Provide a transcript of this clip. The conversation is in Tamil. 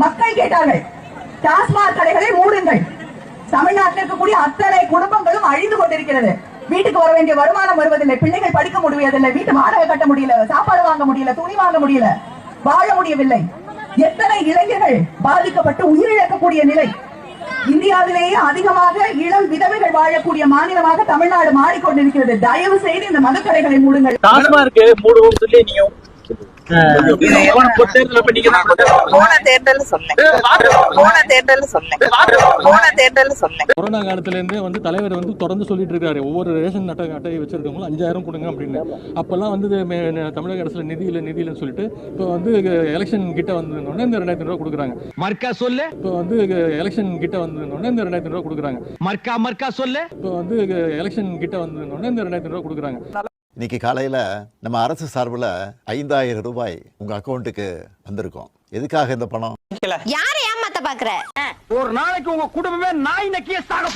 மக்கள் கேட்டார்கள், டாஸ்மாக் கடைகளை மூடுங்கள். தமிழ்நாட்டில் இருக்கக்கூடிய அத்தனை குடும்பங்களும் அழிந்து கொண்டிருக்கிறது. வீட்டுக்கு வர வேண்டிய வருமானம் வருவதில்லை, பிள்ளைகள் படிக்க முடியவில்லை, வீட்டு வாடகை கட்ட முடியல, சாப்பாடு வாங்க முடியல, துணி வாங்க முடியல, வாழ முடியவில்லை. எத்தனை இளைஞர்கள் பாதிக்கப்பட்டு உயிரிழக்கக்கூடிய நிலை. இந்தியாவிலேயே அதிகமாக இளம் விதவைகள் வாழக்கூடிய மாநிலமாக தமிழ்நாடு மாறிக்கொண்டிருக்கிறது. தயவு செய்து இந்த மதுக்கடைகளை மூடுங்கள். டாஸ்மார்க் மூடுவோம் சொல்லி நீங்க கொரோனா காலத்துல இருந்தே வந்து தலைவர் வந்து தொடர்ந்து சொல்லிட்டு இருக்காரு, ஒவ்வொரு ரேஷன் அட்டை வச்சிருக்கவங்களும் 5000 கொடுங்க அப்படின்னு. அப்பெல்லாம் வந்து தமிழக அரசுல நிதியில சொல்லிட்டு இப்போ வந்து எலெக்ஷன் கிட்ட வந்தோடனே இந்த 2000 ரூபாய் கொடுக்குறாங்க. மர்க்கா சொல்லு. இப்போ வந்து எலெக்ஷன் கிட்ட வந்தோடனே இந்த 2000 ரூபாய் கொடுக்குறாங்க. மர்க்கா சொல்லு. இப்போ வந்து எலெக்ஷன் கிட்ட வந்தோடனே இந்த 2000 ரூபாய் கொடுக்குறாங்க. இன்னைக்கு காலையில் நம்ம அரசு சார்பில் 5000 ரூபாய் உங்க அக்கௌண்ட்டுக்கு வந்திருக்கோம். எதுக்காக இந்த பணம்? யாரை ஏமாத்த பாக்குற? ஒரு நாளைக்கு உங்க குடும்பமே நாய் நக்கிய சாக